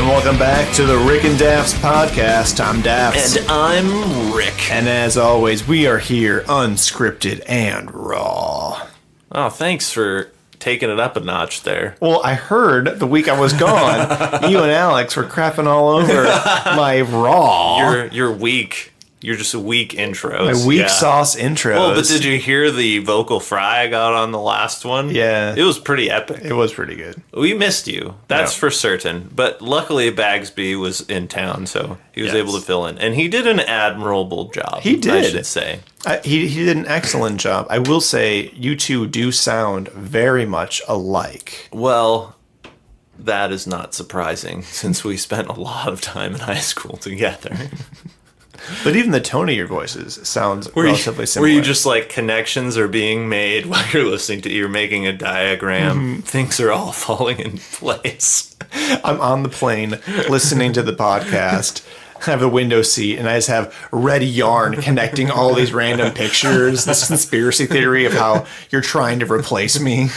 welcome back to the Rick and Dafs podcast. I'm Dafs. And I'm Rick. And as always, we are here unscripted and raw. Oh, thanks for taking it up a notch there. Well, I heard the week I was gone, you and Alex were crapping all over my raw. You're weak. You're just a weak intros. My weak sauce intros. Well, but did you hear the vocal fry I got on the last one? Yeah. It was pretty epic. It was pretty good. We missed you. That's for certain. But luckily Bagsby was in town, so he was able to fill in. And he did an admirable job. He did. I should say. He did an excellent job. I will say you two do sound very much alike. Well, that is not surprising since we spent a lot of time in high school together. But even the tone of your voices sounds relatively similar. Were you just like connections are being made while you're listening to, you're making a diagram, things are all falling in place. I'm on the plane listening to the podcast. I have the window seat and I just have red yarn connecting all these random pictures. This conspiracy theory of how you're trying to replace me.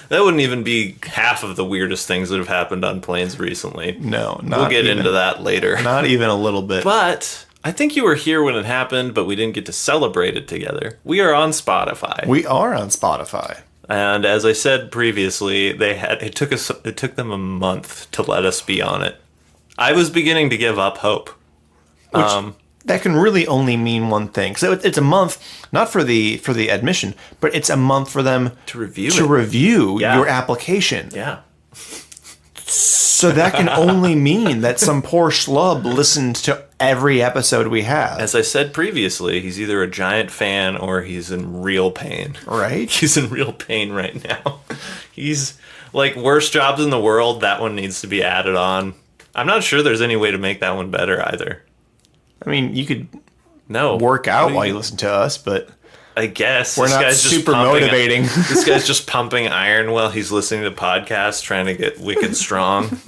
That wouldn't even be half of the weirdest things that have happened on planes recently. No, not We'll get even, into that later. Not even a little bit. But I think you were here when it happened, but we didn't get to celebrate it together. We are on Spotify. We are on Spotify. And as I said previously, it took them a month to let us be on it. I was beginning to give up hope. That can really only mean one thing. So it's a month, not for the admission, but it's a month for them to review your application. Yeah. So that can only mean that some poor schlub listened to every episode we have. As I said previously, he's either a giant fan or he's in real pain. Right? He's in real pain right now. He's like, worst jobs in the world, that one needs to be added on. I'm not sure there's any way to make that one better either. I mean, you could work out while you listen to us, but I guess we're not super motivating. This guy's just pumping iron while he's listening to podcasts, trying to get wicked strong.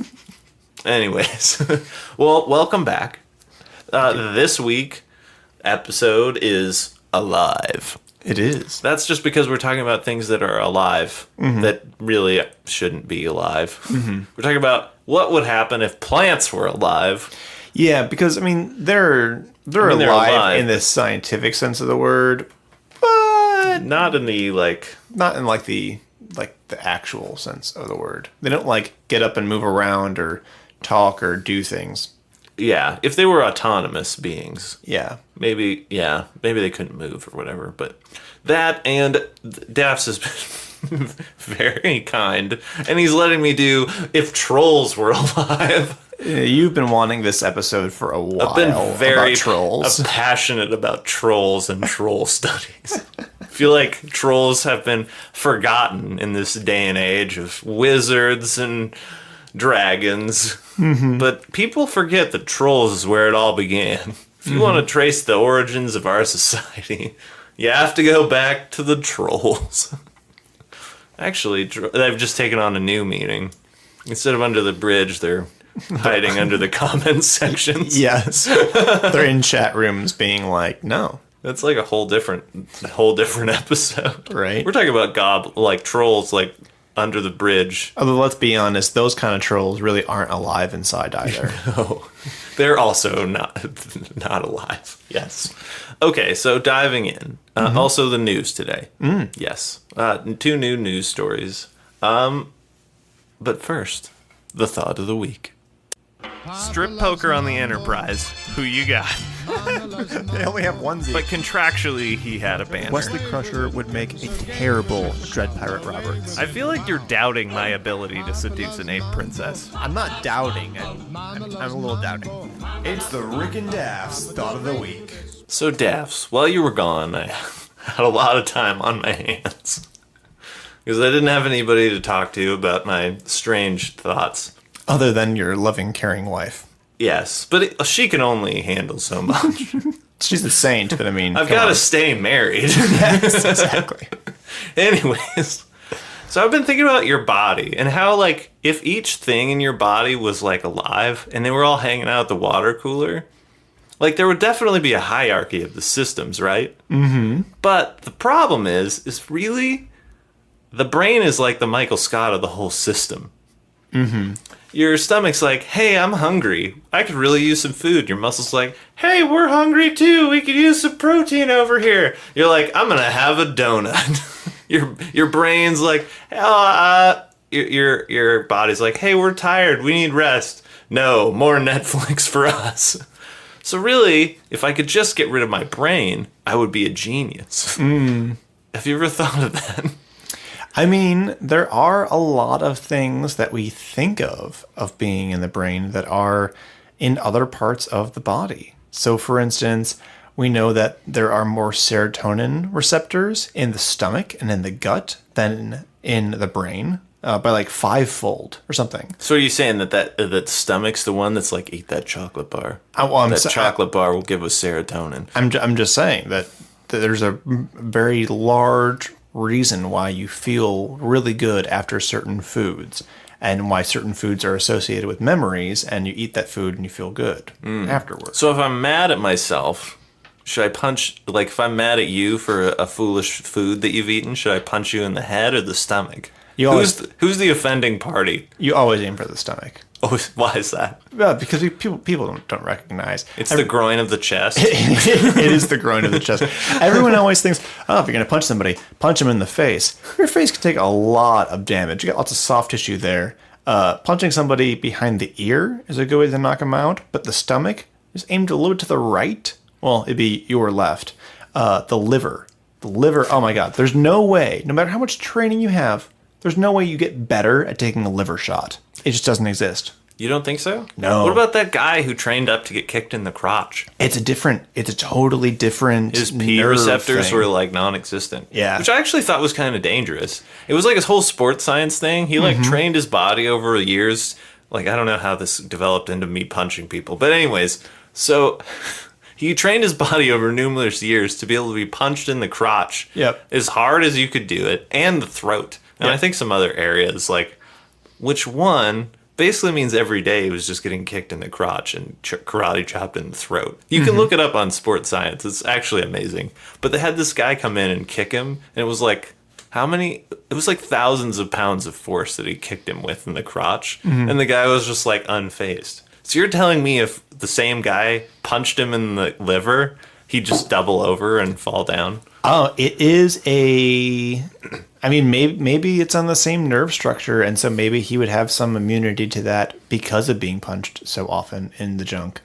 Anyways, well, welcome back. This week episode is alive. It is. That's just because we're talking about things that are alive that really shouldn't be alive. We're talking about what would happen if plants were alive. Yeah, because I mean they're alive in the scientific sense of the word, but not in the the actual sense of the word. They don't like get up and move around or talk or do things. Yeah, if they were autonomous beings. Yeah. Maybe they couldn't move or whatever, but that, and Dafs has been very kind, and he's letting me do if trolls were alive. You've been wanting this episode for a while. I've been very trolls. Passionate about trolls and troll studies. I feel like trolls have been forgotten in this day and age of wizards and dragons. But people forget that trolls is where it all began. If you want to trace the origins of our society, you have to go back to the trolls. Actually, they've just taken on a new meaning. Instead of under the bridge, they're hiding under the comments sections. Yes. They're in chat rooms being like, no. That's like a whole different episode. Right. We're talking about trolls under the bridge. Although let's be honest, those kind of trolls really aren't alive inside either. No. They're also not alive. Yes. Okay, so diving in. Also the news today. Yes. 2 new news stories. But first, the thought of the week. Strip poker on the Enterprise. Who you got? They only have one Z. But contractually, he had a banner. Wesley Crusher would make a terrible Dread Pirate Roberts. I feel like you're doubting my ability to seduce an ape princess. I'm not doubting. I'm a little doubting. It's the Rick and Dafs Thought of the Week. So, Dafs, while you were gone, I had a lot of time on my hands. Because I didn't have anybody to talk to about my strange thoughts. Other than your loving, caring wife. Yes, but she can only handle so much. She's a saint, but I mean... I've got to stay married. Yes, exactly. Anyways, so I've been thinking about your body and how, if each thing in your body was, alive and they were all hanging out at the water cooler, there would definitely be a hierarchy of the systems, right? Mm-hmm. But the problem is really, the brain is like the Michael Scott of the whole system. Mm-hmm. your stomach's like, hey, I'm hungry. I could really use some food. Your muscle's like, hey, we're hungry too. We could use some protein over here. You're like, I'm going to have a donut. your brain's like, your body's like, hey, we're tired. We need rest. No, more Netflix for us. So really, if I could just get rid of my brain, I would be a genius. Have you ever thought of that? I mean, there are a lot of things that we think of being in the brain that are in other parts of the body. So, for instance, we know that there are more serotonin receptors in the stomach and in the gut than in the brain by like 5-fold or something. So are you saying that stomach's the one that's like, eat that chocolate bar? Chocolate bar will give us serotonin. I'm just saying that there's a very large reason why you feel really good after certain foods and why certain foods are associated with memories, and you eat that food and you feel good afterwards. So if I'm mad at myself, should I punch, like if I'm mad at you for a foolish food that you've eaten, should I punch you in the head or the stomach? Who's the offending party? You always aim for the stomach. Oh, why is that? Well, because people don't recognize. It's the groin of the chest. It is the groin of the chest. Everyone always thinks, oh, if you're going to punch somebody, punch them in the face. Your face can take a lot of damage. You got lots of soft tissue there. Punching somebody behind the ear is a good way to knock them out, but the stomach is aimed a little bit to the right. Well, it'd be your left. The liver. Oh my God. There's no way, no matter how much training you have, there's no way you get better at taking a liver shot. It just doesn't exist. You don't think so? No. What about that guy who trained up to get kicked in the crotch? It's a totally different His P receptors were like non-existent. Yeah. Which I actually thought was kind of dangerous. It was like his whole sports science thing. He like trained his body over years. Like, I don't know how this developed into me punching people. But anyways, so he trained his body over numerous years to be able to be punched in the crotch. Yep. As hard as you could do it. And the throat. And I think some other areas, like, which one basically means every day he was just getting kicked in the crotch and karate chopped in the throat. You can look it up on sports science. It's actually amazing. But they had this guy come in and kick him, and it was like, how many? It was like thousands of pounds of force that he kicked him with in the crotch. And the guy was just like unfazed. So you're telling me if the same guy punched him in the liver, he'd just double over and fall down? Oh, it is I mean, maybe it's on the same nerve structure, and so maybe he would have some immunity to that because of being punched so often in the junk.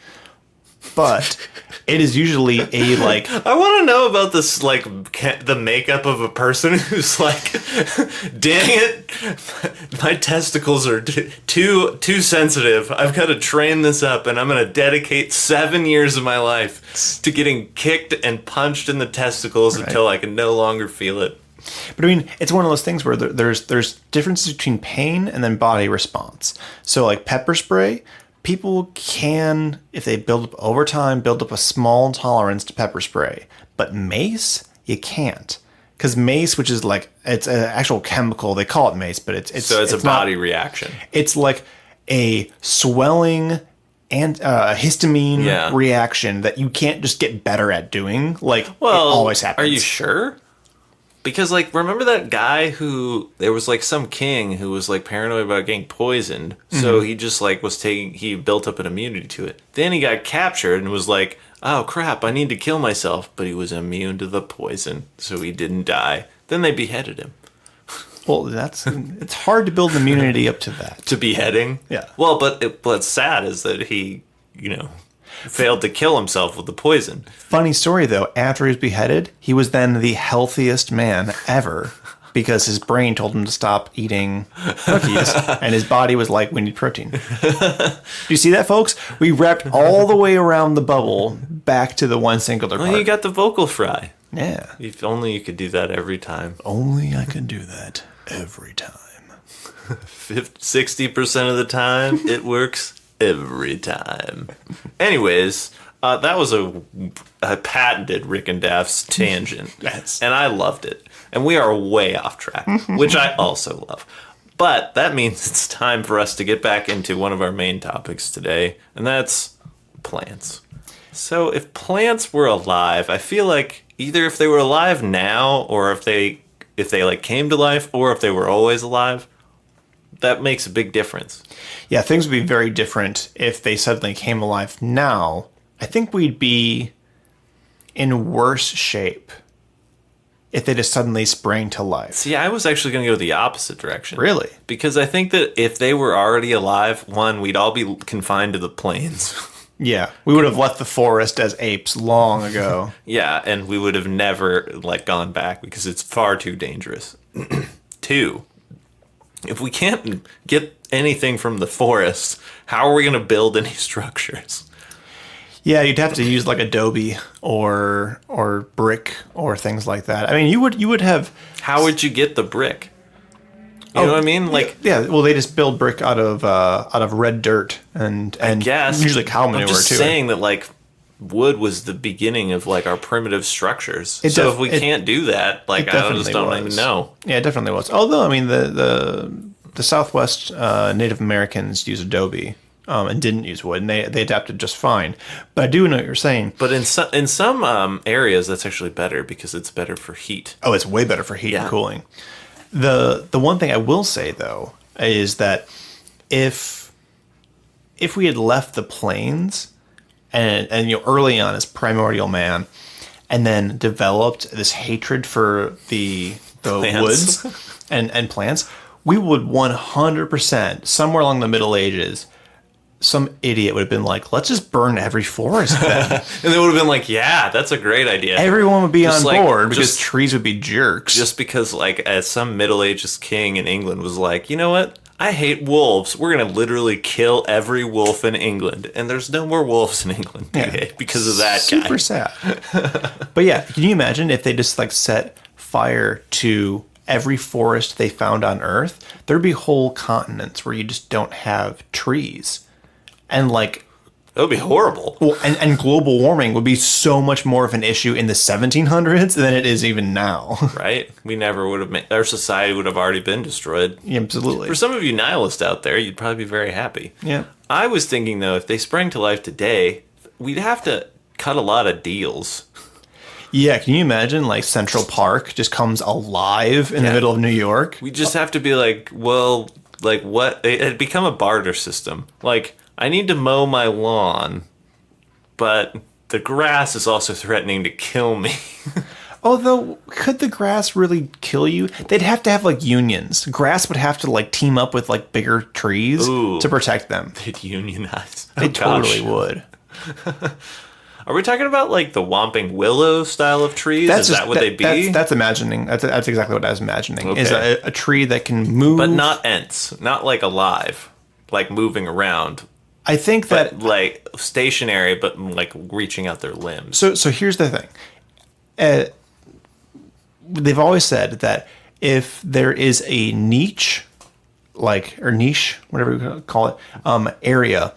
But it is usually a like. I want to know about this, like the makeup of a person who's like, dang it, my testicles are too sensitive. I've got to train this up, and I'm going to dedicate 7 years of my life to getting kicked and punched in the testicles until I can no longer feel it. But I mean, it's one of those things where there's differences between pain and then body response. So like pepper spray, people can, if they build up over time, build up a small tolerance to pepper spray. But mace, you can't. Because mace, which is like, it's an actual chemical, they call it mace, but it's a body reaction. It's like a swelling and histamine reaction that you can't just get better at doing. Like, it always happens. Are you sure? Because, like, remember that guy who, there was, like, some king who was, like, paranoid about getting poisoned. So he just, like, he built up an immunity to it. Then he got captured and was like, oh, crap, I need to kill myself. But he was immune to the poison, so he didn't die. Then they beheaded him. Well, it's hard to build immunity up to that. To beheading? Yeah. Well, but what's sad is that he, failed to kill himself with the poison. Funny story, though. After he was beheaded, he was then the healthiest man ever because his brain told him to stop eating cookies, and his body was like, we need protein. Do you see that, folks? We wrapped all the way around the bubble back to the one singular part. Well, you got the vocal fry. Yeah. If only you could do that every time. Only I could do that every time. 60% of the time, it works every time. Anyways, that was a patented Rick and Dafs tangent. Yes. And I loved it. And we are way off track, which I also love. But that means it's time for us to get back into one of our main topics today, and that's plants. So if plants were alive, I feel like either if they were alive now, or if they like came to life, or if they were always alive, that makes a big difference. Yeah, things would be very different if they suddenly came alive now. I think we'd be in worse shape if they just suddenly sprang to life. See, I was actually going to go the opposite direction. Really? Because I think that if they were already alive, one, we'd all be confined to the plains. Yeah, we would have left the forest as apes long ago. Yeah, and we would have never gone back because it's far too dangerous. Two, if we can't get anything from the forest, how are we going to build any structures? Yeah, you'd have to use like adobe or brick or things like that. I mean, you would have. How would you get the brick? You know what I mean? Yeah. Well, they just build brick out of red dirt and Yes, usually cow manure I'm just too. saying that wood was the beginning of our primitive structures. So if we can't do that, I just don't even know. Yeah, it definitely was. Although I mean the Southwest Native Americans use adobe and didn't use wood, and they adapted just fine. But I do know what you're saying. But in some areas, that's actually better because it's better for heat. Oh, it's way better for heat and cooling. The one thing I will say though is that if we had left the plains and early on as primordial man, and then developed this hatred for the Plants. woods and plants, we would 100% somewhere along the Middle Ages. Some idiot would have been like, let's just burn every forest then. And they would have been like, yeah, that's a great idea. Everyone would be on board because trees would be jerks. Just because, as some Middle Ages king in England was like, you know what? I hate wolves. We're going to literally kill every wolf in England. And there's no more wolves in England because of that guy. Super sad. But yeah, can you imagine if they just set fire to every forest they found on Earth? There'd be whole continents where you just don't have trees. And that would be horrible. Well, and global warming would be so much more of an issue in the 1700s than it is even now. Right? We never would have our society would have already been destroyed. Yeah, absolutely. For some of you nihilists out there, you'd probably be very happy. Yeah. I was thinking though, if they sprang to life today, we'd have to cut a lot of deals. Yeah, can you imagine Central Park just comes alive in the middle of New York? We just have to be what? It'd become a barter system. I need to mow my lawn, but the grass is also threatening to kill me. Although, could the grass really kill you? They'd have to have unions. Grass would have to team up with bigger trees to protect them. They'd unionize. They totally would. Are we talking about the Whomping Willow style of trees? Is that what they'd be? That's imagining. That's exactly what I was imagining. Okay. Is a tree that can move, but not ents, not alive, moving around. I think that stationary, but reaching out their limbs. So here's the thing. They've always said that if there is a niche, or niche, whatever you call it, area,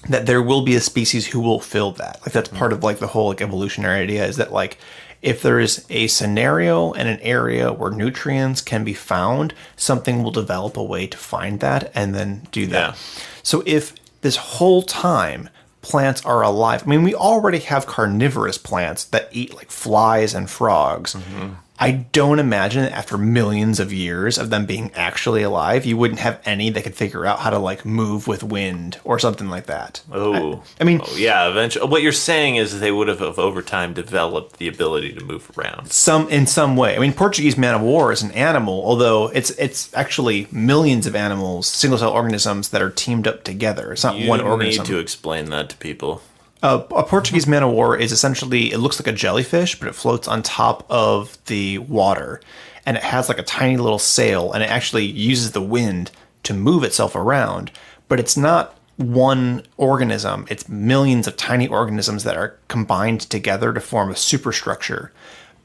that there will be a species who will fill that. That's part of the whole evolutionary idea is that if there is a scenario and an area where nutrients can be found, something will develop a way to find that and then do that. Yeah. So if this whole time plants are alive, I mean, we already have carnivorous plants that eat flies and frogs. Mm-hmm. I don't imagine that after millions of years of them being actually alive, you wouldn't have any that could figure out how to move with wind or something like that. Yeah. Eventually, what you're saying is they would have over time developed the ability to move around. In some way. I mean, Portuguese man of war is an animal, although it's actually millions of animals, single cell organisms that are teamed up together. It's not one organism. You need to explain that to people. A Portuguese man of war is essentially, it looks like a jellyfish, but it floats on top of the water. And it has a tiny little sail, and it actually uses the wind to move itself around. But it's not one organism. It's millions of tiny organisms that are combined together to form a superstructure.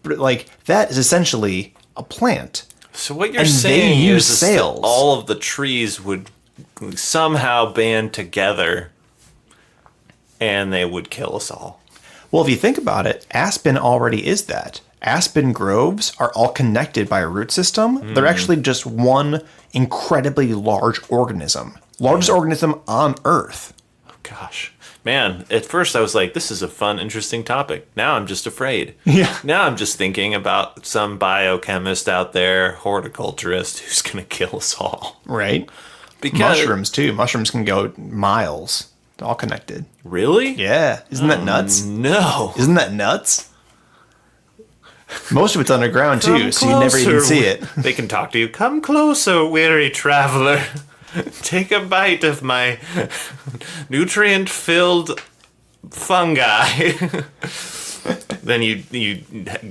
But that is essentially a plant. So what you're saying is that all of the trees would somehow band together and they would kill us all. Well, if you think about it, aspen already is that. Aspen groves are all connected by a root system. They're actually just one incredibly large organism. Largest organism on Earth. Oh, gosh. Man, at first I was like, this is a fun, interesting topic. Now I'm just afraid. Yeah. Now I'm just thinking about some biochemist out there, horticulturist, who's going to kill us all. Right? Because Mushrooms, too. Mushrooms can go miles. They're all connected. Really? Yeah. Isn't that nuts? No. Isn't that nuts? Most of it's underground, too, Come so you never even closer. see it. They can talk to you. Come closer, weary traveler. Take a bite of my nutrient-filled fungi. Then you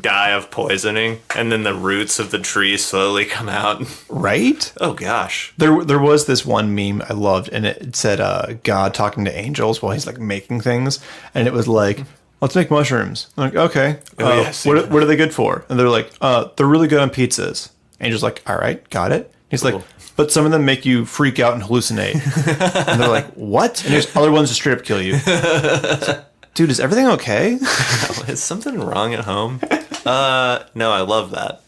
die of poisoning, and then the roots of the tree slowly come out. Right? Oh gosh. There was this one meme I loved, and it said God talking to angels while he's like making things, and it was like, let's make mushrooms. I'm like, okay. Oh, yeah, what are they good for? And they're like, they're really good on pizzas. Angel's like, all right, got it. He's Cool. like, but some of them make you freak out and hallucinate. And they're like, what? And there's other ones that straight up kill you. Dude, is everything okay? Is something wrong at home? No, I love that.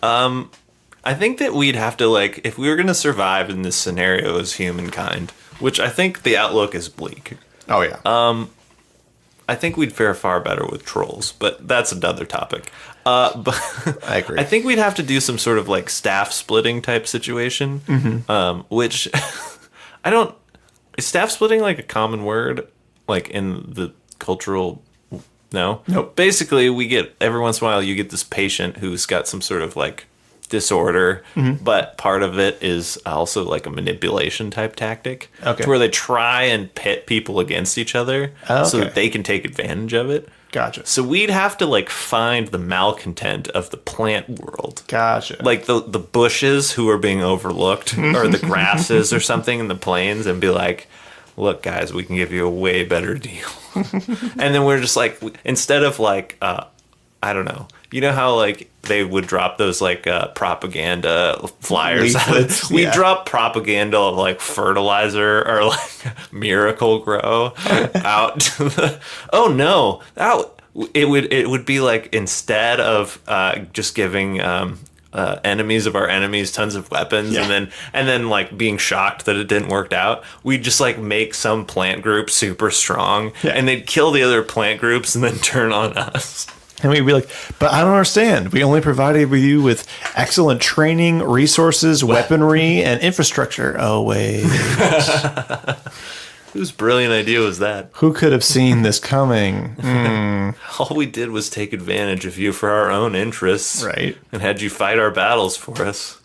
I think that we'd have to, like, if we were going to survive in this scenario as humankind, which I think the outlook is bleak, Oh, yeah. I think we'd fare far better with trolls, but that's another topic. But I agree. I think we'd have to do some sort of like staff splitting type situation, which I don't. Is staff splitting like a common word, like in the cultural? No. Nope. Basically, we get every once in a while you get this patient who's got some sort of like disorder, but part of it is also like a manipulation type tactic, Okay. to where they try and pit people against each other Oh, so okay. that they can take advantage of it. Gotcha. So we'd have to like find the malcontent of the plant world. Gotcha. Like the bushes who are being overlooked or the grasses or something in the plains and be like, look guys, we can give you a way better deal. And then we're just like, instead of like, I don't know. You know how like they would drop those like propaganda flyers? Leaflets, We yeah. drop propaganda of like fertilizer or like Miracle Grow out to the. Oh no, it would be like instead of just giving enemies of our enemies tons of weapons Yeah. and then like being shocked that it didn't work out, we'd just like make some plant group super strong and they'd kill the other plant groups and then turn on us. And we'd be like, but I don't understand. We only provided you with excellent training, resources, weaponry, and infrastructure. Oh, wait. Whose brilliant idea was that? Who could have seen this coming? All we did was take advantage of you for our own interests. Right. And had you fight our battles for us.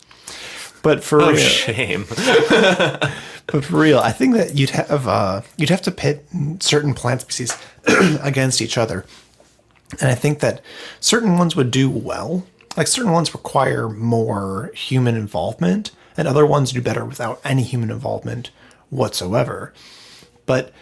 But for Oh, real, shame. I think that you'd have to pit certain plant species against each other. And I think that certain ones would do well. Like certain ones require more human involvement, and other ones do better without any human involvement whatsoever. But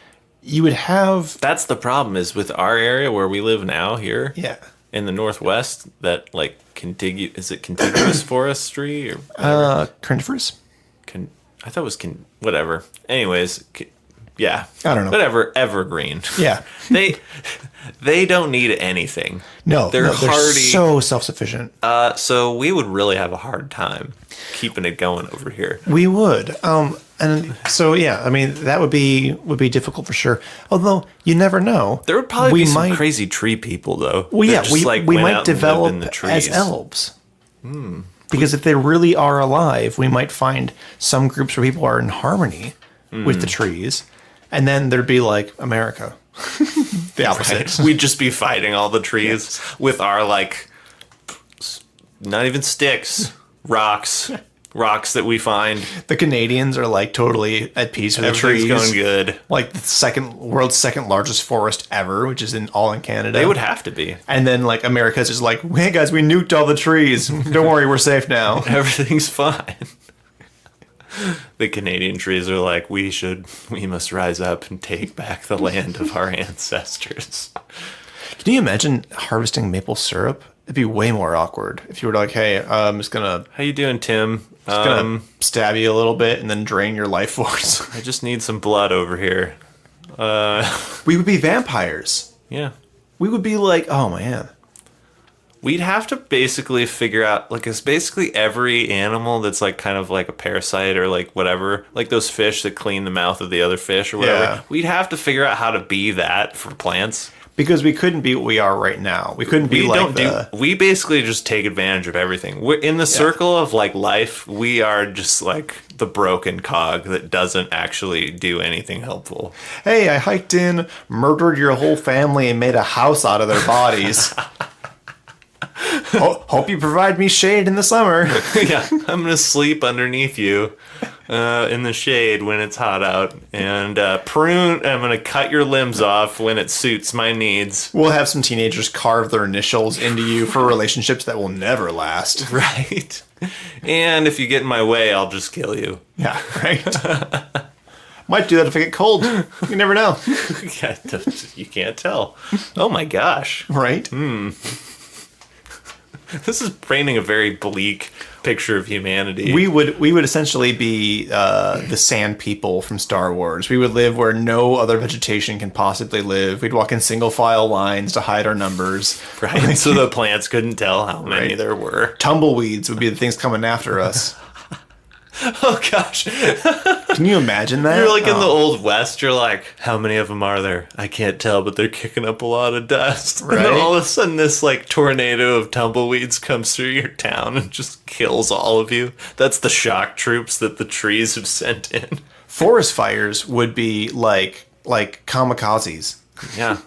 you would have, That's the problem is with our area where we live now here. yeah, In the Northwest, that like is it contiguous forestry or whatever? carnivorous. I thought it was whatever. Anyways, yeah. I don't know. Whatever, evergreen. Yeah. They don't need anything. They're hardy. so self-sufficient. So we would really have a hard time keeping it going over here. We would. And so, yeah, I mean, that would be difficult for sure. Although, you never know. There would probably be some crazy tree people, though. Well, that yeah, just, we went might out and lived develop in the as trees. elves. Because if they really are alive, we might find some groups where people are in harmony with the trees. And then there'd be like America. The opposite. Right? We'd just be fighting all the trees with our, like, not even sticks, rocks that we find. The Canadians are like totally at peace with the trees. Everything's going good. Like the world's second largest forest ever, which is all in Canada. They would have to be. And then like America's just like, hey guys, we nuked all the trees. Don't worry, we're safe now. Everything's fine. The Canadian trees are like, we must rise up and take back the land of our ancestors. Can you imagine harvesting maple syrup? It'd be way more awkward if you were like, hey, I'm just gonna How you doing, Tim? stab you a little bit and then drain your life force. I just need some blood over here. We would be vampires. Yeah. We would be like, oh man. We'd have to basically figure out, like, it's basically every animal that's, like, kind of like a parasite or, like, whatever. Like those fish that clean the mouth of the other fish or whatever. Yeah. We'd have to figure out how to be that for plants. Because we couldn't be what we are right now. We couldn't be We basically just take advantage of everything. We're in the circle of, like, life. We are just, like, the broken cog that doesn't actually do anything helpful. Hey, I hiked in, murdered your whole family, and made a house out of their bodies. Hope you provide me shade in the summer. Yeah, I'm gonna sleep underneath you in the shade when it's hot out, and I'm gonna cut your limbs off when it suits my needs. We'll have some teenagers carve their initials into you for relationships that will never last. Right. And if you get in my way, I'll just kill you. Yeah, right. Might do that if I get cold. You never know. Yeah, you can't tell. Oh my gosh. Right? This is painting a very bleak picture of humanity. We would essentially be the sand people from Star Wars. We would live where no other vegetation can possibly live. We'd walk in single file lines to hide our numbers. Right, so the plants couldn't tell how many there were. Tumbleweeds would be the things coming after us. Oh gosh. Can you imagine that? You're like in the Old West, you're like, how many of them are there? I can't tell, but they're kicking up a lot of dust. Right? And then all of a sudden this like tornado of tumbleweeds comes through your town and just kills all of you. That's the shock troops that the trees have sent in. Forest fires would be like kamikazes. Yeah.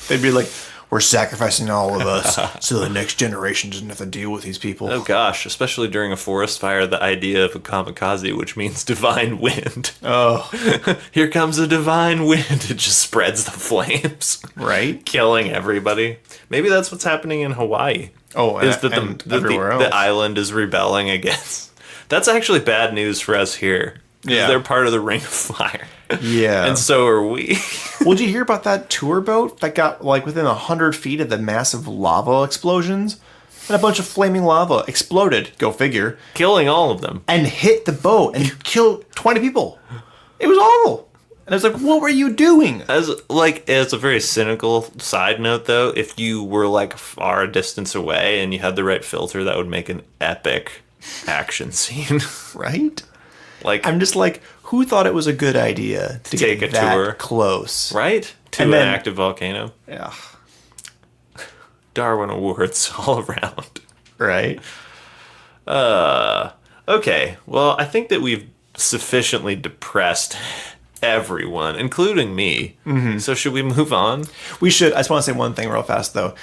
They'd be like, we're sacrificing all of us so the next generation doesn't have to deal with these people. Oh gosh, especially during a forest fire, the idea of a kamikaze, which means divine wind. Oh. Here comes a divine wind. It just spreads the flames. Right? Killing everybody. Maybe that's what's happening in Hawaii. Oh, is that everywhere else. The island is rebelling against. That's actually bad news for us here. Yeah. They're part of the Ring of Fire. Yeah. And so are we. Well, did you hear about that tour boat that got like within 100 feet of the massive lava explosions? And a bunch of flaming lava exploded, go figure, Killing all of them. and hit the boat and killed 20 people. It was awful. And I was like, what were you doing? As a very cynical side note, though, if you were like far a distance away and you had the right filter, that would make an epic action scene. Right? Like, I'm just like, who thought it was a good idea to take get a that tour. close? right? To And an then- active volcano. Yeah. Darwin Awards all around. Right? Okay, well, I think that we've sufficiently depressed everyone, including me. Mm-hmm. So should we move on? We should. I just want to say one thing real fast, though.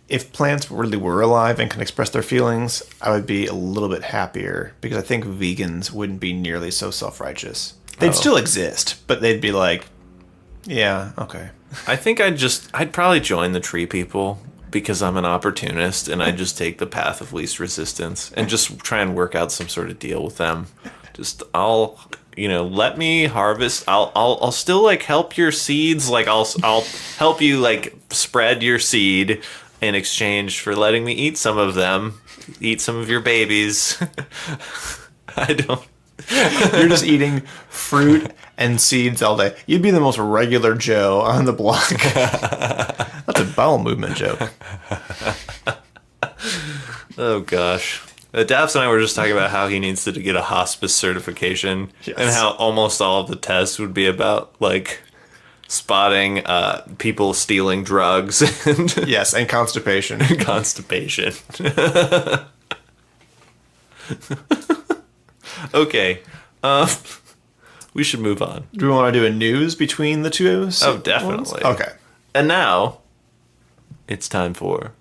If plants really were alive and can express their feelings, I would be a little bit happier because I think vegans wouldn't be nearly so self-righteous. They'd still exist, but they'd be like, yeah, okay. I think I'd probably join the tree people because I'm an opportunist and I just take the path of least resistance and just try and work out some sort of deal with them. Let me harvest. I'll still like help your seeds. Like I'll help you like spread your seed in exchange for letting me eat some of them, eat some of your babies. I don't. You're just eating fruit and seeds all day. You'd be the most regular Joe on the block. That's a bowel movement joke. Oh gosh. Dafs and I were just talking about how he needs to get a hospice certification, Yes. and how almost all of the tests would be about like spotting people stealing drugs and Yes, and constipation. constipation. Okay, we should move on. Do we want to do a news between the two? Oh, definitely. Okay. And now, it's time for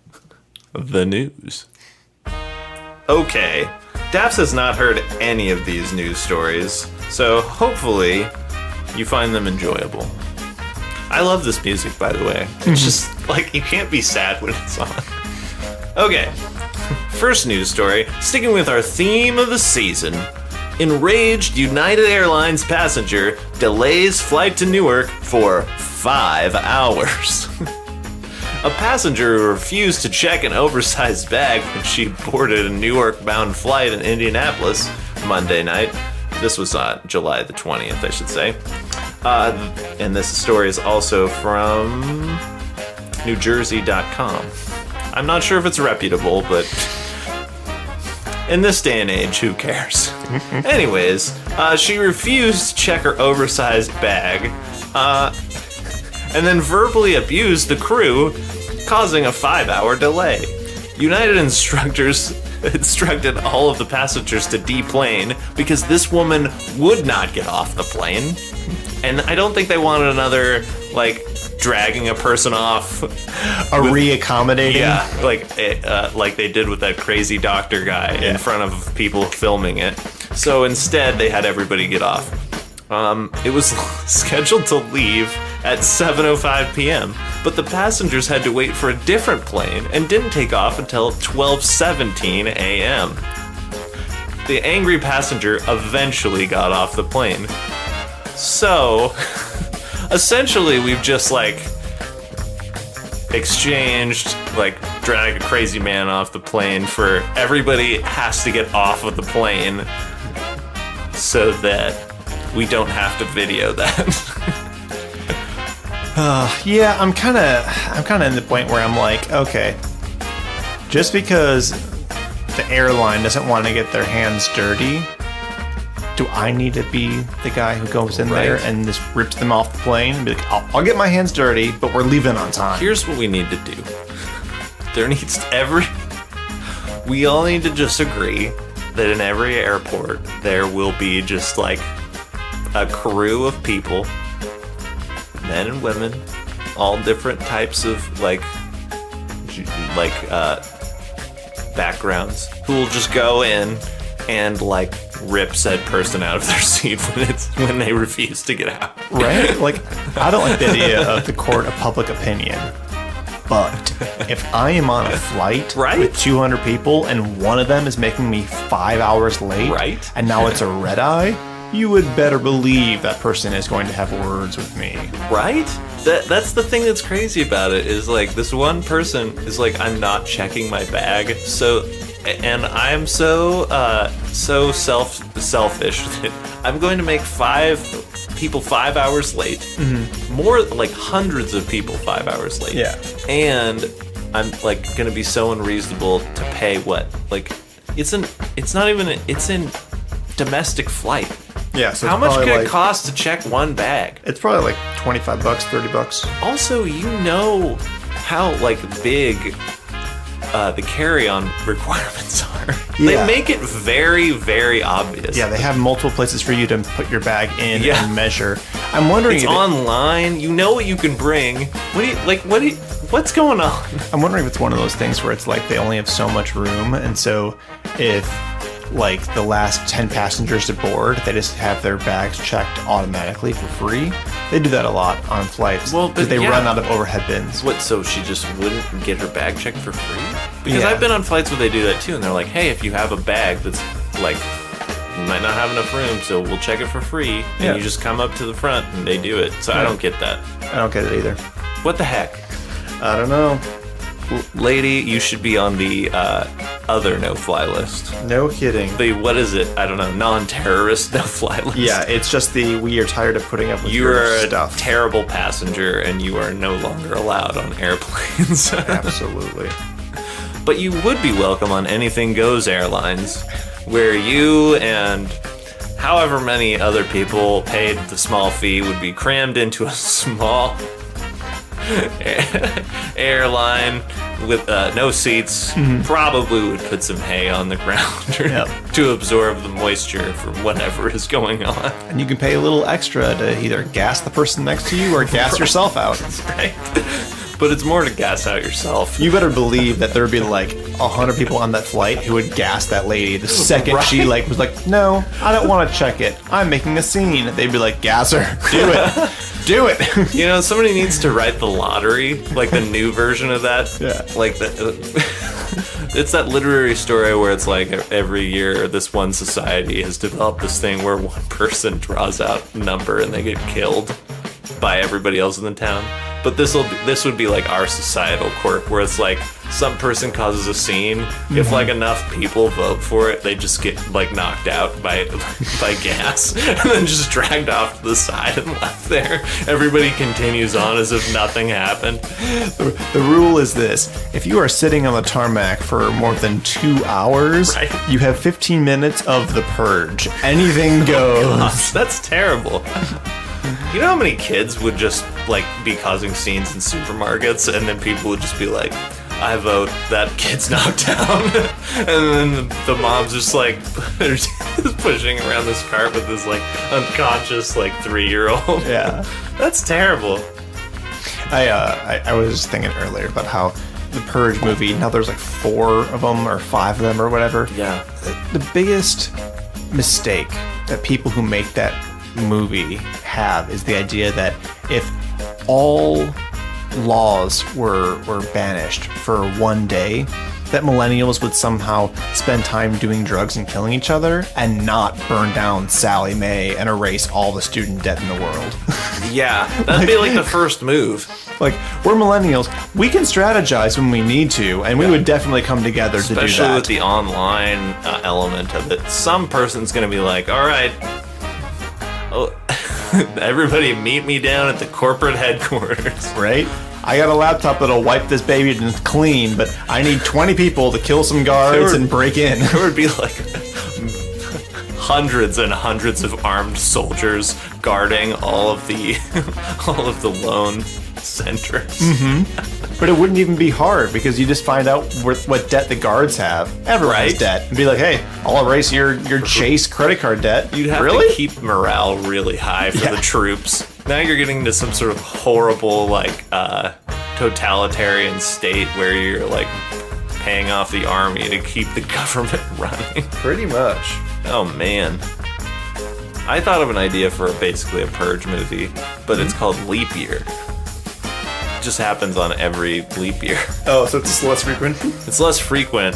the news. Okay, Dafs has not heard any of these news stories, so hopefully you find them enjoyable. I love this music, by the way. It's just, like, you can't be sad when it's on. Okay, first news story, sticking with our theme of the season. Enraged United Airlines passenger delays flight to Newark for 5 hours. A passenger who refused to check an oversized bag when she boarded a Newark-bound flight in Indianapolis Monday night. This was July the 20th, I should say. And this story is also from NewJersey.com. I'm not sure if it's reputable, but in this day and age, who cares? Anyways, she refused to check her oversized bag, and then verbally abused the crew, causing a 5-hour delay. United instructors instructed all of the passengers to deplane because this woman would not get off the plane. And I don't think they wanted another, like, dragging a person off. Reaccommodating? Yeah, like they did with that crazy doctor guy in front of people filming it. So instead, they had everybody get off. It was scheduled to leave at 7:05 p.m., but the passengers had to wait for a different plane and didn't take off until 12:17 a.m. The angry passenger eventually got off the plane. So, essentially, we've just, like, exchanged, like, drag a crazy man off the plane for everybody has to get off of the plane so that we don't have to video that. Yeah, I'm kind of in the point where I'm like, okay, just because the airline doesn't want to get their hands dirty, do I need to be the guy who goes in there and just rips them off the plane and be like, I'll get my hands dirty, but we're leaving on time? Here's what we need to do. We all need to just agree that in every airport there will be just like a crew of people, men and women, all different types of backgrounds, who will just go in and like rip said person out of their seat when they refuse to get out. Right? Like, I don't like the idea of the court of public opinion. But if I am on a flight with 200 people and one of them is making me 5 hours late, and now it's a red eye, you would better believe that person is going to have words with me. Right? That's the thing that's crazy about it, is like this one person is like, I'm not checking my bag, and I'm so selfish that I'm going to make 5 people 5 hours late. Mm-hmm. More like hundreds of people 5 hours late. Yeah. And I'm like going to be so unreasonable to pay what? Like it's in domestic flight. Yeah, so how much could it cost to check one bag? It's probably like $25, $30. Also, you know how like big the carry-on requirements are. Yeah. They make it very, very obvious. Yeah, they have multiple places for you to put your bag in and measure. I'm wondering, it's online. You know what you can bring. What's going on? I'm wondering if it's one of those things where it's like they only have so much room, and so if like the last 10 passengers aboard, they just have their bags checked automatically for free. They do that a lot on flights. Well, but they run out of overhead bins. What? So she just wouldn't get her bag checked for free? Because I've been on flights where they do that too, and they're like, "Hey, if you have a bag that's like, you might not have enough room, so we'll check it for free." And you just come up to the front and they do it. So I don't get that. I don't get it either. What the heck? I don't know. Lady, you should be on the other no-fly list. No kidding. The, what is it? I don't know, non-terrorist no-fly list. Yeah, it's just the we are tired of putting up with your stuff. You are a terrible passenger, and you are no longer allowed on airplanes. Absolutely. But you would be welcome on Anything Goes Airlines, where you and however many other people paid the small fee would be crammed into a small airline with no seats. Probably would put some hay on the ground to absorb the moisture from whatever is going on. And you can pay a little extra to either gas the person next to you or gas yourself out. Right. But it's more to gas out yourself. You better believe that there would be like 100 people on that flight who would gas that lady the second she was like, no, I don't want to check it. I'm making a scene. They'd be like, gas her. Do it. Do it. You know, somebody needs to write the lottery, like the new version of that. Yeah. Like it's that literary story where it's like every year this one society has developed this thing where one person draws out a number and they get killed by everybody else in the town. But this would be like our societal quirk, where it's like some person causes a scene. If like enough people vote for it, they just get like knocked out by gas, and then just dragged off to the side and left there. Everybody continues on as if nothing happened. The rule is this: if you are sitting on the tarmac for more than 2 hours, Right. you have 15 minutes of the purge. Anything goes. Gosh, that's terrible. You know how many kids would just like be causing scenes in supermarkets, and then people would just be like, I vote that kid's knocked down. And then the mom's just like pushing around this cart with this like unconscious like 3-year-old. Yeah. That's terrible. I was just thinking earlier about how the Purge movie, now there's like 4 of them or 5 of them or whatever. Yeah. The biggest mistake that people who make that movie have is the idea that if all laws were banished for one day, that millennials would somehow spend time doing drugs and killing each other and not burn down Sally Mae and erase all the student debt in the world. Yeah, that'd be like the first move. Like, we're millennials, we can strategize when we need to, and we would definitely come together to do that. Especially with the online element of it. Some person's going to be like, all right, everybody meet me down at the corporate headquarters. Right? I got a laptop that'll wipe this baby clean, but I need 20 people to kill some guards and break in. There would be like hundreds and hundreds of armed soldiers guarding all of the loan centers. But it wouldn't even be hard because you just find out what debt the guards have. Everyone has Right. debt. And be like, hey, I'll erase your Chase credit card debt. You'd have really? to keep morale really high for the troops. Now you're getting into some sort of horrible, like, totalitarian state where you're, like, paying off the army to keep the government running. Pretty much. Oh, man. I thought of an idea for basically a Purge movie, but it's called Leap Year. It just happens on every leap year. Oh, so it's just less frequent? It's less frequent,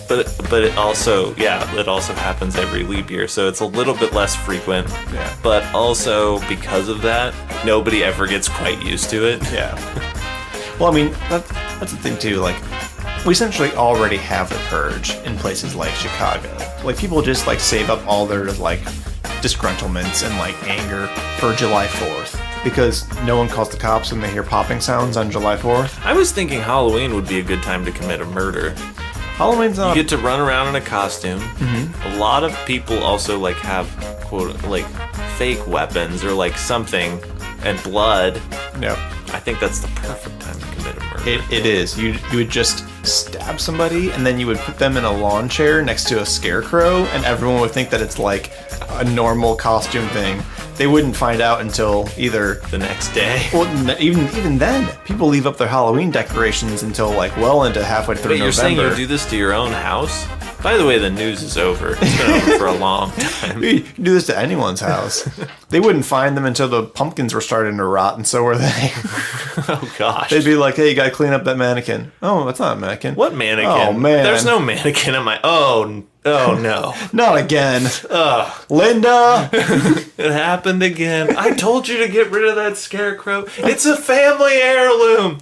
but it also happens every leap year, so it's a little bit less frequent. Yeah. But also because of that, nobody ever gets quite used to it. Yeah. Well, I mean, that's the thing too. Like, we essentially already have the Purge in places like Chicago. Like, people just like save up all their like disgruntlements and like anger for July 4th because no one calls the cops when they hear popping sounds on July 4th. I was thinking Halloween would be a good time to commit a murder. Halloween's not. You get to run around in a costume. Mm-hmm. A lot of people also like have quote like fake weapons or like something and blood. Yep. I think that's the perfect time to commit a murder. It is. You would just stab somebody and then you would put them in a lawn chair next to a scarecrow and everyone would think that it's like a normal costume thing. They wouldn't find out until either The next day. well, even then, people leave up their Halloween decorations until like well into halfway through Wait, you're saying November. you do this to your own house? By the way, the news is over. It's been over for a long time. You can do this to anyone's house. They wouldn't find them until the pumpkins were starting to rot, and so were they. Oh gosh. They'd be like, "Hey, you gotta clean up that mannequin." Oh, that's not a mannequin. What mannequin? Oh man, There's no mannequin in my. Oh no. Not again. Ugh. Linda. It happened again. I told you to get rid of that scarecrow. It's a family heirloom.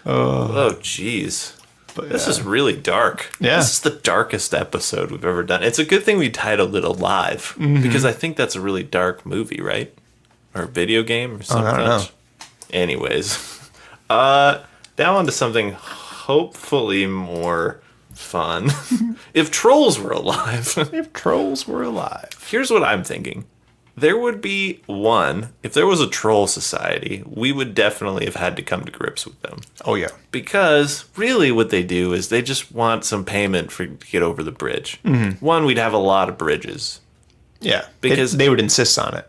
Oh jeez. But, This is really dark. Yeah. This is the darkest episode we've ever done. It's a good thing we titled it Alive, because I think that's a really dark movie, right? Or a video game or something. I don't know. Anyways. Now on to something hopefully more fun. If trolls were alive. If trolls were alive. Here's what I'm thinking. There would be if there was a troll society, we would definitely have had to come to grips with them. Oh yeah. Because really what they do is they just want some payment to get over the bridge. One, we'd have a lot of bridges. Yeah. Because- they would insist on it.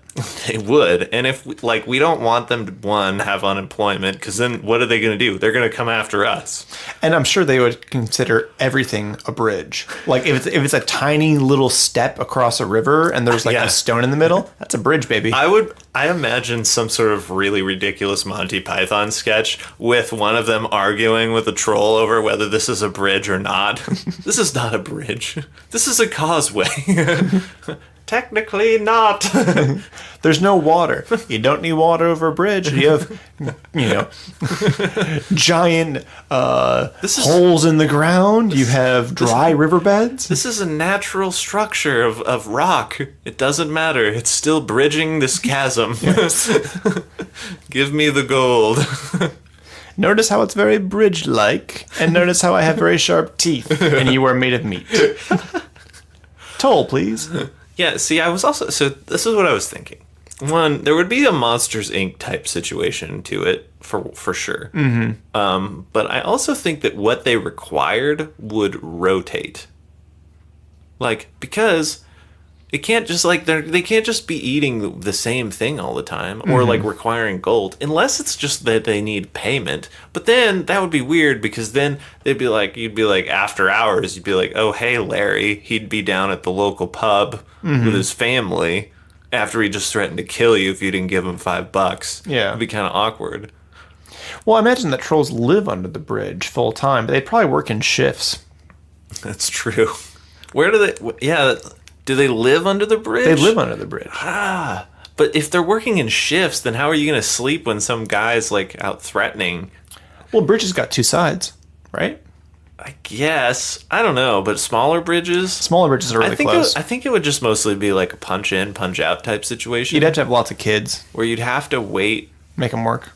They would. And if, we don't want them to, one, have unemployment, because then what are they going to do? They're going to come after us. And I'm sure they would consider everything a bridge. Like if it's a tiny little step across a river and there's like Yeah. a stone in the middle, that's a bridge, baby. I imagine some sort of really ridiculous Monty Python sketch with one of them arguing with a troll over whether this is a bridge or not. This is not a bridge. This is a causeway. Technically not. There's no water. You don't need water over a bridge. You have, giant holes in the ground. You have dry riverbeds. This is a natural structure of rock. It doesn't matter. It's still bridging this chasm. Give me the gold. Notice how it's very bridge-like, and notice how I have very sharp teeth, and you are made of meat. Toll, please. Yeah, see, I was also... So this is what I was thinking. One, there would be a Monsters, Inc. type situation to it, for sure. Mm-hmm. But I also think that what they required would rotate. Like, because... It can't just, like, they can't just be eating the same thing all the time or, like, requiring gold, unless it's just that they need payment. But then that would be weird because then you'd be like, after hours, you'd be like, oh, hey, Larry. He'd be down at the local pub with his family after he just threatened to kill you if you didn't give him $5. Yeah. It'd be kind of awkward. Well, I imagine that trolls live under the bridge full time, but they'd probably work in shifts. That's true. Where do they... Yeah... Do they live under the bridge? They live under the bridge. But if they're working in shifts, then how are you going to sleep when some guy's, like, out threatening? Well, bridges got two sides, right? I guess. I don't know, but smaller bridges? Smaller bridges are really close. I think it would just mostly be like a punch in, punch out type situation. You'd have to have lots of kids. Where you'd have to wait. Make them work.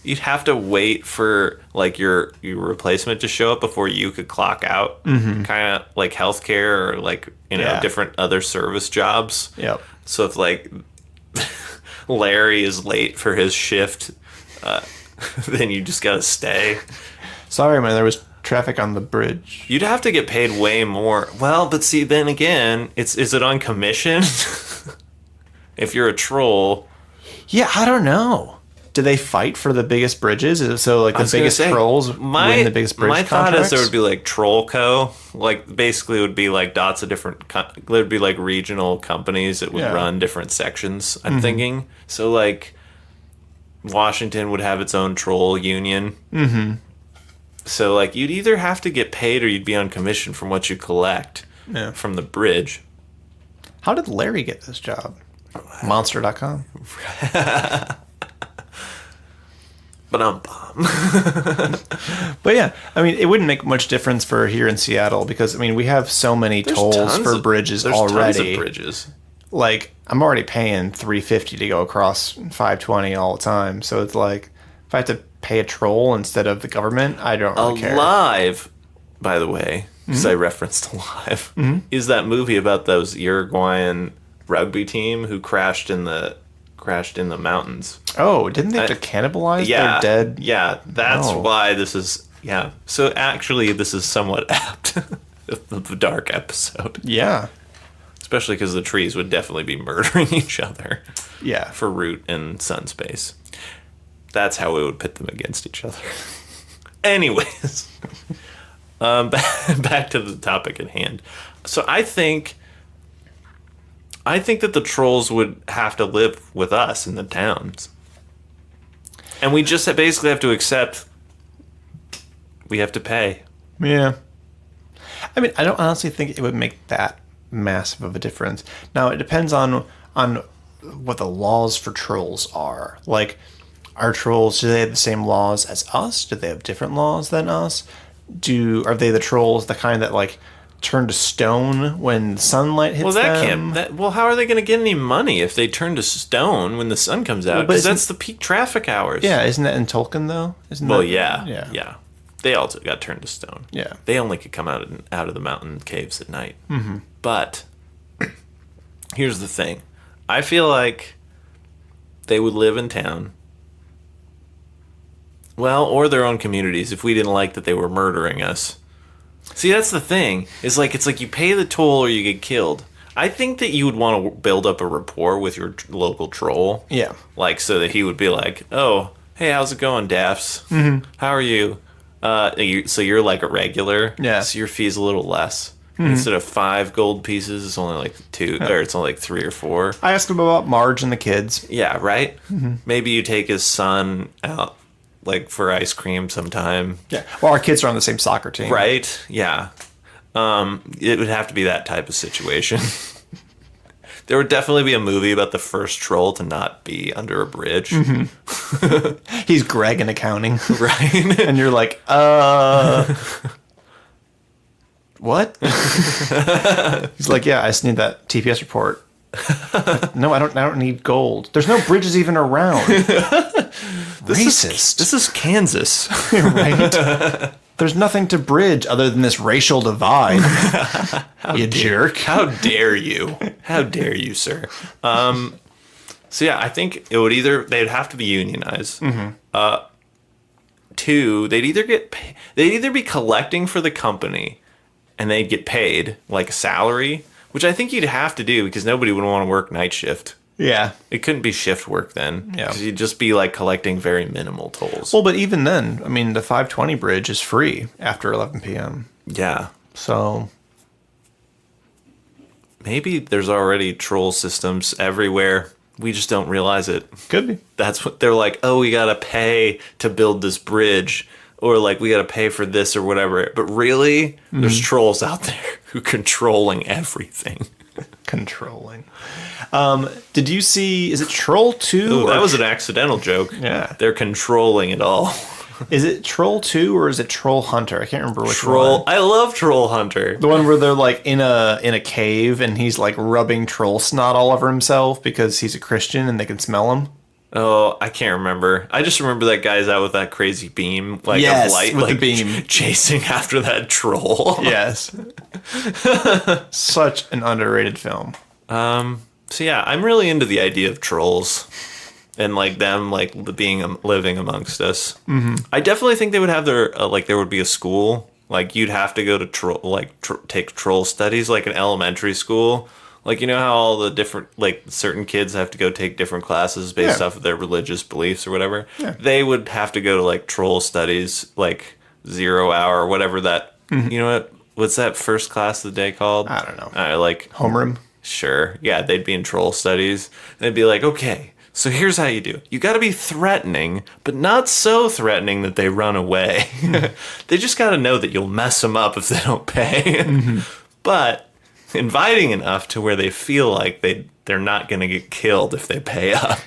You'd have to wait for, like, your replacement to show up before you could clock out. Mm-hmm. Kind of like healthcare or, like, different other service jobs. Yep. So if, like, Larry is late for his shift, then you just gotta stay. Sorry, man, there was traffic on the bridge. You'd have to get paid way more. Well, but see, then again, is it on commission? If you're a troll. Yeah, I don't know. Do they fight for the biggest bridges? Is it so, like, the biggest trolls win the biggest bridge contracts? My thought is there would be, like, Troll Co. Like, basically it would be, like, dots of different... There would be, like, regional companies that would run different sections, I'm thinking. So, like, Washington would have its own troll union. Mm-hmm. So, like, you'd either have to get paid or you'd be on commission from what you collect from the bridge. How did Larry get this job? Monster.com. But yeah, I mean, it wouldn't make much difference for here in Seattle because, I mean, we have so many tolls for bridges already. There's tons of bridges. Like, I'm already paying $3.50 to go across 520 all the time. So it's like, if I have to pay a troll instead of the government, I don't really care. Alive, by the way, because I referenced Alive, is that movie about those Uruguayan rugby team who crashed in the mountains. Oh, didn't they have to cannibalize their dead? Yeah, that's why this is... Yeah. So actually, this is somewhat apt. The dark episode. Yeah. Especially because the trees would definitely be murdering each other. Yeah. For root and sun space. That's how we would pit them against each other. Anyways. Back to the topic at hand. So I think that the trolls would have to live with us in the towns. And we just basically have to accept we have to pay. Yeah. I mean, I don't honestly think it would make that massive of a difference. Now, it depends on what the laws for trolls are. Like, are trolls, do they have the same laws as us? Do they have different laws than us? Are they the trolls, the kind that, like, turn to stone when sunlight hits them? Well, how are they going to get any money if they turn to stone when the sun comes out? Because that's the peak traffic hours. Yeah, isn't that in Tolkien, though? Yeah. They also got turned to stone. Yeah. They only could come out of the mountain caves at night. Mm-hmm. But here's the thing. I feel like they would live in town. Well, or their own communities if we didn't like that they were murdering us. See, that's the thing. It's like you pay the toll or you get killed. I think that you would want to build up a rapport with your local troll. Yeah. Like, so that he would be like, oh, hey, how's it going, Dafs? Mm-hmm. How are you? So you're like a regular. Yeah. So your fee's a little less. Mm-hmm. Instead of 5 gold pieces, it's only like 2, or it's only like 3 or 4. I asked him about Marge and the kids. Yeah, right? Mm-hmm. Maybe you take his son out, like, for ice cream sometime. Yeah. Well, our kids are on the same soccer team. Right? Yeah. It would have to be that type of situation. There would definitely be a movie about the first troll to not be under a bridge. He's Greg in accounting. Right? And you're like, what? He's like, yeah, I just need that TPS report. No, I don't need gold. There's no bridges even around. Racist. This is Kansas. Right? There's nothing to bridge other than this racial divide. You jerk. How dare you? How dare you, sir? So yeah, I think it would they'd have to be unionized. Two, they'd either be collecting for the company and they'd get paid like a salary, which I think you'd have to do because nobody would want to work night shift. Yeah. It couldn't be shift work then. Yeah. Because you'd just be like collecting very minimal tolls. Well, but even then, I mean, the 520 bridge is free after 11 p.m. Yeah. So maybe there's already troll systems everywhere. We just don't realize it. could be. That's what they're like, oh, we got to pay to build this bridge. Or like, we got to pay for this or whatever. But really, there's trolls out there who are controlling everything. Controlling. Did you see, is it Troll 2? Ooh, that was an accidental joke. Yeah. They're controlling it all. Is it Troll 2 or is it Troll Hunter? I can't remember which Troll. one. I love Troll Hunter. The one where they're like in a cave and he's like rubbing troll snot all over himself because he's a Christian and they can smell him. Oh, I can't remember. I just remember that guy's out with that crazy beam, like Yes, of light, with like the beam. chasing after that troll. Yes. Such an underrated film. So yeah, I'm really into the idea of trolls and like them like living amongst us. Mm-hmm. I definitely think they would have their there would be a school. Like you'd have to go to take troll studies, like an elementary school. Like, you know how all the different, like, certain kids have to go take different classes based off of their religious beliefs or whatever? Yeah. They would have to go to, like, troll studies, like, 0 hour or whatever that, you know what? What's that first class of the day called? I don't know. Homeroom? Sure. Yeah, they'd be in troll studies. They'd be like, okay, so here's how you do. You got to be threatening, but not so threatening that they run away. They just got to know that you'll mess them up if they don't pay. But inviting enough to where they feel like they're not going to get killed if they pay up.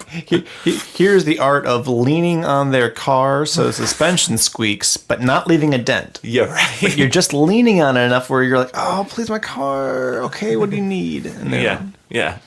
Here's the art of leaning on their car so the suspension squeaks, but not leaving a dent. Yeah, right. But you're just leaning on it enough where you're like, oh, please, my car. Okay, what do you need? And yeah.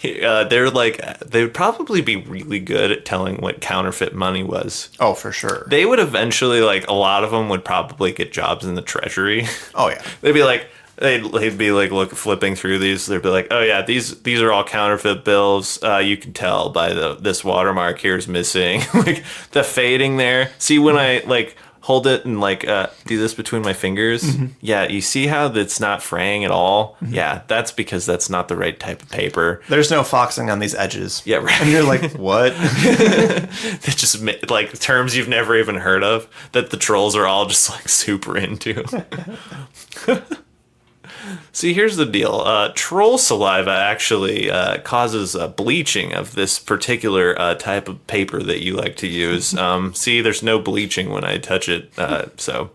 They're like, they would probably be really good at telling what counterfeit money was. Oh, for sure. They would eventually, like, a lot of them would probably get jobs in the treasury. Oh, yeah. They'd be like, They'd be like flipping through these. They'd be like, "Oh yeah, these are all counterfeit bills. You can tell by this watermark here is missing, like the fading there. See when I like hold it and like do this between my fingers? Yeah, you see how that's not fraying at all? Yeah, that's because that's not the right type of paper. There's no foxing on these edges. Yeah, right. And you're like, what? It's just like terms you've never even heard of that the trolls are all just like super into." See, here's the deal. Troll saliva actually causes bleaching of this particular type of paper that you like to use. See, there's no bleaching when I touch it, so...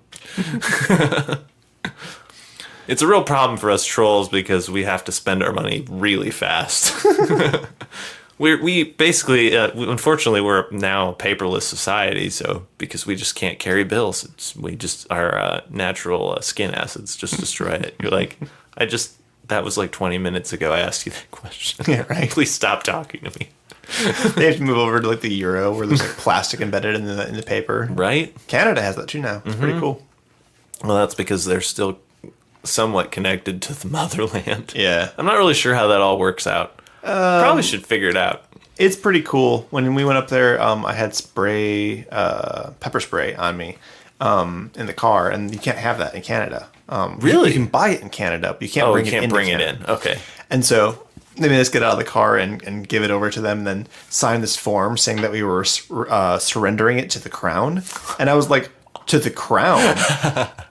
It's a real problem for us trolls because we have to spend our money really fast. We basically, unfortunately, we're now a paperless society. So because we just can't carry bills, our natural skin acids just destroy it. You're like, that was like 20 minutes ago. I asked you that question. Yeah, right. Please stop talking to me. They have to move over to like the euro where there's like plastic embedded in the paper. Right. Canada has that too now. It's pretty cool. Well, that's because they're still somewhat connected to the motherland. Yeah. I'm not really sure how that all works out. Probably should figure it out. It's pretty cool. When we went up there, I had pepper spray on me in the car, and you can't have that in Canada. Really? You can buy it in Canada, but you can't bring it in. Okay. And so they made us get out of the car and give it over to them, and then sign this form saying that we were surrendering it to the crown. And I was like, to the crown?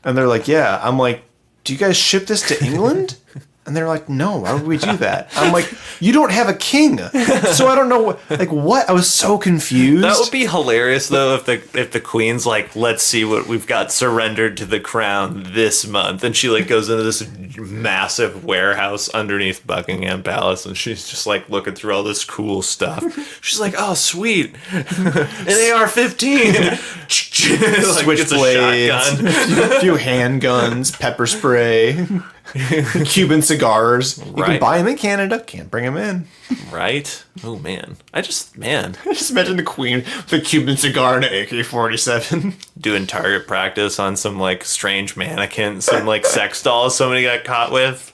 And they're like, yeah. I'm like, do you guys ship this to England? And they're like, no, why would we do that? I'm like, you don't have a king. So I don't know what. I was so confused. That would be hilarious though if the queen's like, let's see what we've got surrendered to the crown this month, and she like goes into this massive warehouse underneath Buckingham Palace, and she's just like looking through all this cool stuff. She's like, oh sweet, an AR-15, switchblades, a few handguns, pepper spray. Cuban cigars. You can buy them in Canada. Can't bring them in. Right? Oh, man. I just imagine the Queen with a Cuban cigar and an AK-47. Doing target practice on some, like, strange mannequin, some, like, sex doll somebody got caught with.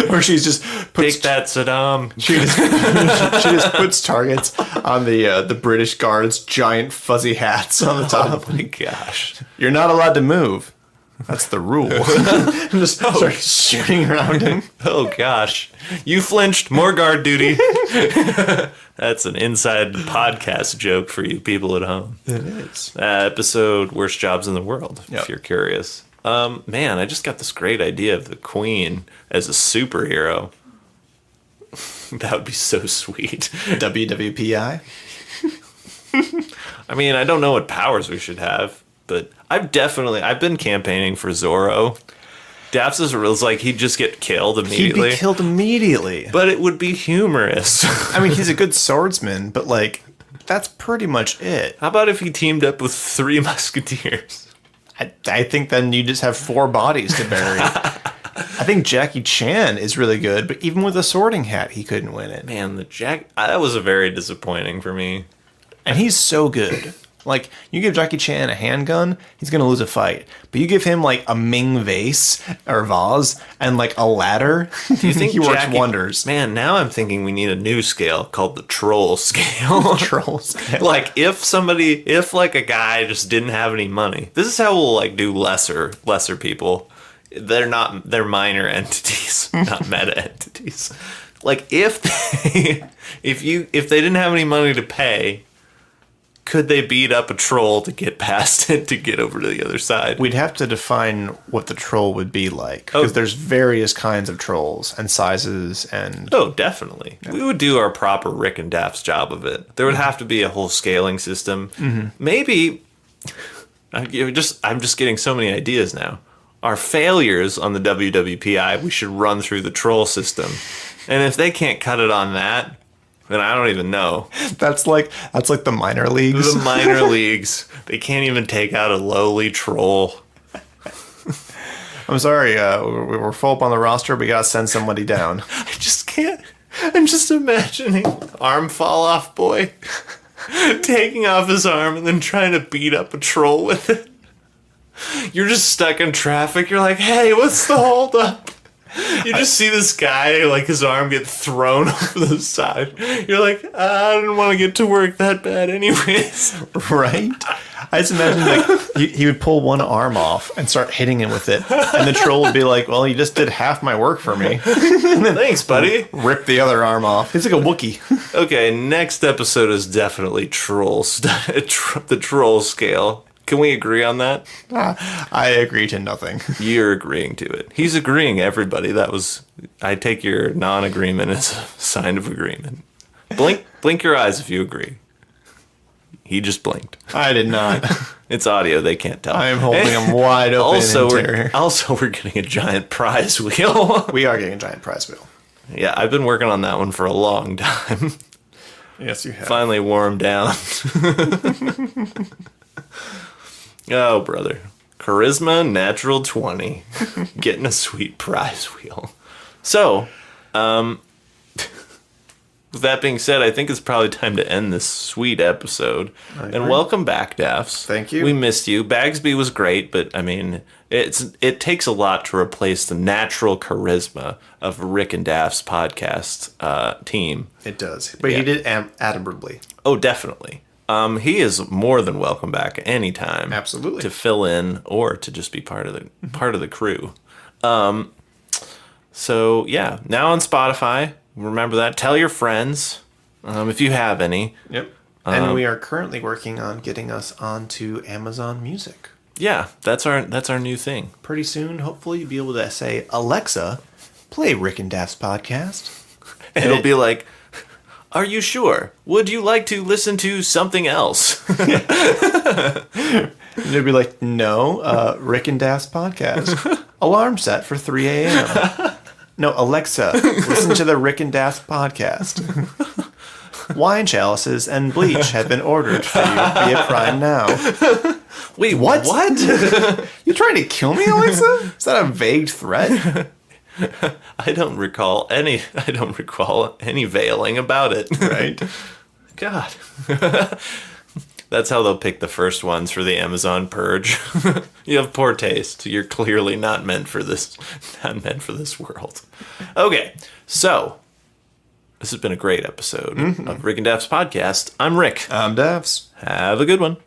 Or she's just take that, Saddam. She just puts targets on the British Guards' giant fuzzy hats on the top. Oh, my gosh. You're not allowed to move. That's the rule. Just start shooting around him. Oh gosh. You flinched. More guard duty. That's an inside podcast joke for you people at home. It is. Episode Worst Jobs in the World, Yep. if you're curious. Man, I just got this great idea of the Queen as a superhero. That would be so sweet. WWPI? I mean, I don't know what powers we should have, but I've been campaigning for Zorro. Dafs is like he'd just get killed immediately. He'd be killed immediately. But it would be humorous. I mean, he's a good swordsman, but like, that's pretty much it. How about if he teamed up with 3 musketeers? I think then you just have 4 bodies to bury. I think Jackie Chan is really good, but even with a sorting hat, he couldn't win it. Man, that was a very disappointing for me. And he's so good. Like, you give Jackie Chan a handgun, he's going to lose a fight. But you give him, like, a Ming vase or vase and, like, a ladder, Do you think he works wonders. Man, now I'm thinking we need a new scale called the troll scale. Troll scale. Like, if like, a guy just didn't have any money, this is how we'll, like, do lesser people. They're minor entities, not meta entities. Like, if they didn't have any money to pay, could they beat up a troll to get past it, to get over to the other side? We'd have to define what the troll would be like. Because there's various kinds of trolls and sizes and... Oh, definitely. Yeah. We would do our proper Rick and Daph's job of it. There would have to be a whole scaling system. Mm-hmm. Maybe... I'm just getting so many ideas now. Our failures on the WWPI, we should run through the troll system. And if they can't cut it on that... then I don't even know. That's like the minor leagues. The minor leagues. They can't even take out a lowly troll. I'm sorry, we're full up on the roster. We gotta send somebody down. I just can't. I'm just imagining arm fall off boy taking off his arm and then trying to beat up a troll with it. You're just stuck in traffic. You're like, hey, what's the holdup? You just see this guy, like, his arm get thrown over the side. You're like, I didn't want to get to work that bad anyways. Right? I just imagine, like, he would pull one arm off and start hitting him with it. And the troll would be like, well, you just did half my work for me. And then, thanks, buddy. Rip the other arm off. He's like a Wookiee. Okay, next episode is definitely the troll scale. Can we agree on that? I agree to nothing. You're agreeing to it. He's agreeing, everybody. I take your non-agreement as a sign of agreement. Blink your eyes if you agree. He just blinked. I did not. It's audio, they can't tell. I am holding them wide open. We're getting a giant prize wheel. We are getting a giant prize wheel. Yeah, I've been working on that one for a long time. Yes, you have. Finally warmed down. Oh, brother. Charisma, natural 20. Getting a sweet prize wheel. So, with that being said, I think it's probably time to end this sweet episode. And welcome back, Dafs. Thank you. We missed you. Bagsby was great, but, I mean, it takes a lot to replace the natural charisma of Rick and Daf's podcast team. It does. But he did admirably. Oh, definitely. He is more than welcome back anytime. Absolutely. To fill in or to just be part of the crew. So yeah, now on Spotify. Remember that. Tell your friends if you have any. Yep. And we are currently working on getting us onto Amazon Music. Yeah, that's our new thing. Pretty soon, hopefully, you'll be able to say, Alexa, play Rick and Dafs podcast. And it'll be like, are you sure? Would you like to listen to something else? And it'll be like, no, Rick and Dafs podcast. Alarm set for 3 a.m. No, Alexa, listen to the Rick and Dafs podcast. Wine chalices and bleach have been ordered for you via Prime Now. Wait, What? What? You trying to kill me, Alexa? Is that a vague threat? I don't recall any veiling about it. Right. God. That's how they'll pick the first ones for the Amazon purge. You have poor taste. You're clearly not meant for this world. Okay, so this has been a great episode of Rick and Daf's podcast. I'm Rick. I'm Dafs. Have a good one.